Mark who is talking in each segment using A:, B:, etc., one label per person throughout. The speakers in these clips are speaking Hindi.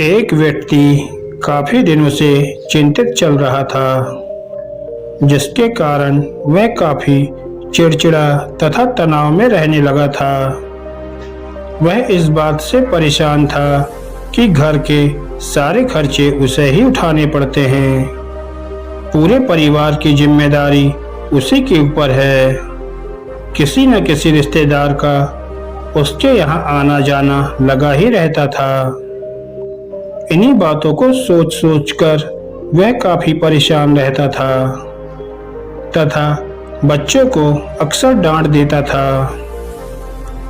A: एक व्यक्ति काफी दिनों से चिंतित चल रहा था, जिसके कारण वह काफी चिड़चिड़ा तथा तनाव में रहने लगा था। वह इस बात से परेशान था कि घर के सारे खर्चे उसे ही उठाने पड़ते हैं। पूरे परिवार की जिम्मेदारी उसी के ऊपर है। किसी न किसी रिश्तेदार का उसके यहाँ आना जाना लगा ही रहता था। इन्हीं बातों को सोच सोच कर वह काफी परेशान रहता था तथा बच्चों को अक्सर डांट देता था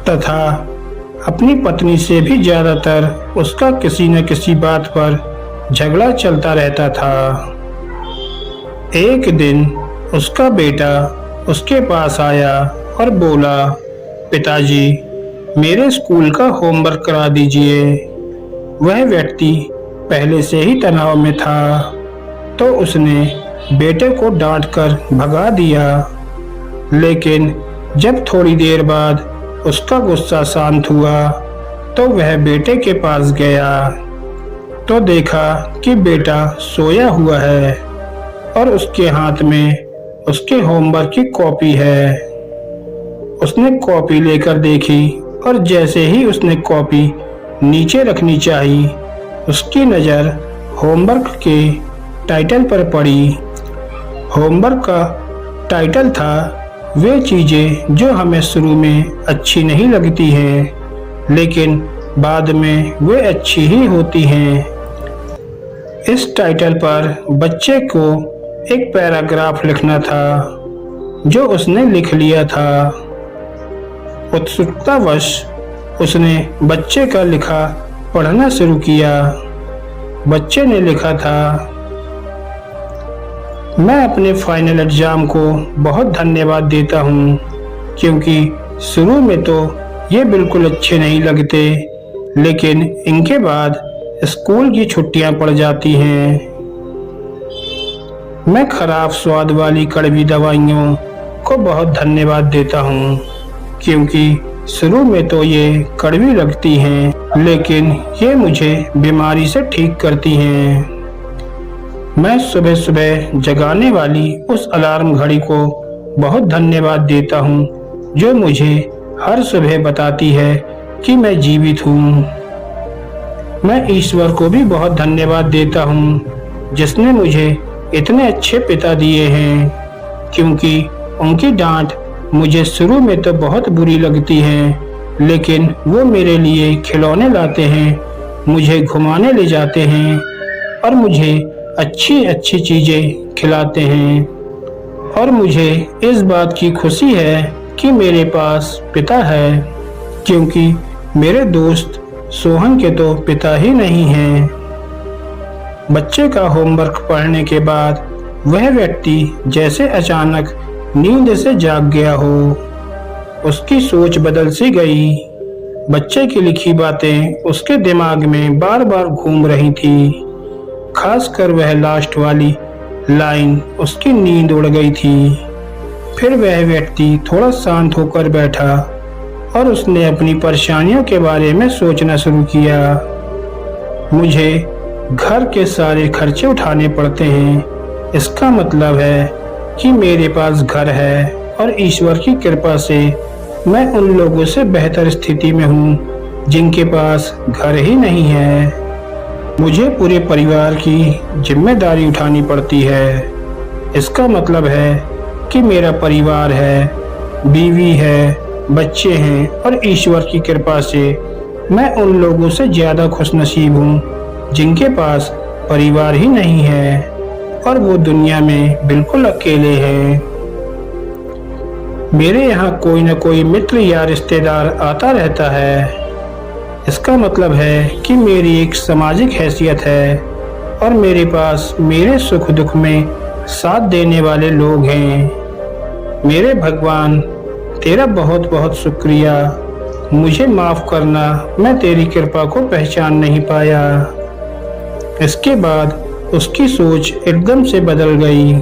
A: तथा अपनी पत्नी से भी ज्यादातर उसका किसी न किसी बात पर झगड़ा चलता रहता था। एक दिन उसका बेटा उसके पास आया और बोला, पिताजी, मेरे स्कूल का होमवर्क करा दीजिए। वह व्यक्ति पहले से ही तनाव में था, तो उसने बेटे को डांटकर भगा दिया। लेकिन जब थोड़ी देर बाद उसका गुस्सा शांत हुआ, तो वह बेटे के पास गया तो देखा कि बेटा सोया हुआ है और उसके हाथ में उसके होमवर्क की कॉपी है। उसने कॉपी लेकर देखी और जैसे ही उसने कॉपी नीचे रखनी चाहिए, उसकी नज़र होमवर्क के टाइटल पर पड़ी। होमवर्क का टाइटल था वे चीज़ें जो हमें शुरू में अच्छी नहीं लगती हैं, लेकिन बाद में वे अच्छी ही होती हैं। इस टाइटल पर बच्चे को एक पैराग्राफ लिखना था, जो उसने लिख लिया था। उत्सुकतावश उसने बच्चे का लिखा पढ़ना शुरू किया। बच्चे ने लिखा था, मैं अपने फाइनल एग्जाम को बहुत धन्यवाद देता हूँ, क्योंकि शुरू में तो ये बिल्कुल अच्छे नहीं लगते, लेकिन इनके बाद स्कूल की छुट्टियाँ पड़ जाती हैं। मैं खराब स्वाद वाली कड़वी दवाइयों को बहुत धन्यवाद देता हूँ, क्योंकि शुरू में तो ये कड़वी लगती हैं, लेकिन ये मुझे बीमारी से ठीक करती हैं। मैं सुबह सुबह जगाने वाली उस अलार्म घड़ी को बहुत धन्यवाद देता हूँ, जो मुझे हर सुबह बताती है कि मैं जीवित हूँ। मैं ईश्वर को भी बहुत धन्यवाद देता हूँ, जिसने मुझे इतने अच्छे पिता दिए हैं, क्योंकि उनकी डांट मुझे शुरू में तो बहुत बुरी लगती है, लेकिन वो मेरे लिए खिलौने लाते हैं, मुझे घुमाने ले जाते हैं और मुझे अच्छी अच्छी चीज़ें खिलाते हैं। और मुझे इस बात की खुशी है कि मेरे पास पिता है, क्योंकि मेरे दोस्त सोहन के तो पिता ही नहीं हैं। बच्चे का होमवर्क पढ़ने के बाद वह व्यक्ति जैसे अचानक नींद से जाग गया हो। उसकी सोच बदल सी गई। बच्चे की लिखी बातें उसके दिमाग में बार बार घूम रही थी। खासकर वह लास्ट वाली लाइन, उसकी नींद उड़ गई थी। फिर वह व्यक्ति थोड़ा शांत होकर बैठा और उसने अपनी परेशानियों के बारे में सोचना शुरू किया। मुझे घर के सारे खर्चे उठाने पड़ते हैं, इसका मतलब है कि मेरे पास घर है और ईश्वर की कृपा से मैं उन लोगों से बेहतर स्थिति में हूँ जिनके पास घर ही नहीं है। मुझे पूरे परिवार की जिम्मेदारी उठानी पड़ती है। इसका मतलब है कि मेरा परिवार है, बीवी है, बच्चे हैं और ईश्वर की कृपा से मैं उन लोगों से ज़्यादा खुशनसीब हूँ जिनके पास परिवार ही नहीं है और वो दुनिया में बिल्कुल अकेले हैं। मेरे यहाँ कोई न कोई मित्र या रिश्तेदार आता रहता है। इसका मतलब है कि मेरी एक सामाजिक हैसियत है और मेरे पास मेरे सुख दुख में साथ देने वाले लोग हैं। मेरे भगवान, तेरा बहुत बहुत शुक्रिया। मुझे माफ़ करना, मैं तेरी कृपा को पहचान नहीं पाया। इसके बाद उसकी सोच एकदम से बदल गई।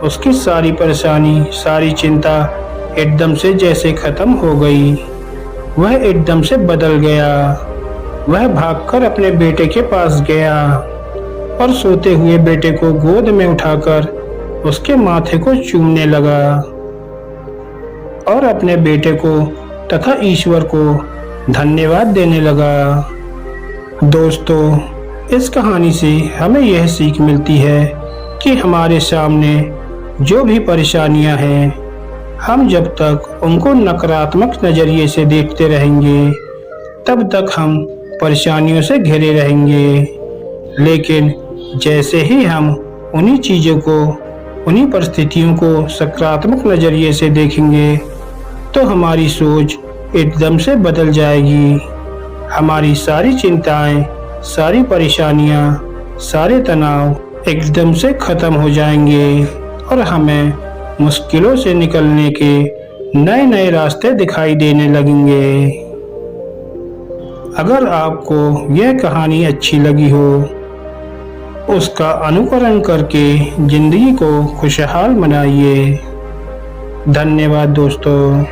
A: उसकी सारी परेशानी, सारी चिंता एकदम से जैसे खत्म हो गई। वह एकदम से बदल गया। वह भागकर अपने बेटे के पास गया और सोते हुए बेटे को गोद में उठाकर उसके माथे को चूमने लगा और अपने बेटे को तथा ईश्वर को धन्यवाद देने लगा। दोस्तों, इस कहानी से हमें यह सीख मिलती है कि हमारे सामने जो भी परेशानियां हैं, हम जब तक उनको नकारात्मक नज़रिए से देखते रहेंगे तब तक हम परेशानियों से घिरे रहेंगे। लेकिन जैसे ही हम उन्हीं चीज़ों को, उन्हीं परिस्थितियों को सकारात्मक नज़रिए से देखेंगे तो हमारी सोच एकदम से बदल जाएगी। हमारी सारी चिंताएं, सारी परेशानियां, सारे तनाव एकदम से खत्म हो जाएंगे और हमें मुश्किलों से निकलने के नए नए रास्ते दिखाई देने लगेंगे। अगर आपको यह कहानी अच्छी लगी हो, उसका अनुकरण करके जिंदगी को खुशहाल बनाइए। धन्यवाद दोस्तों।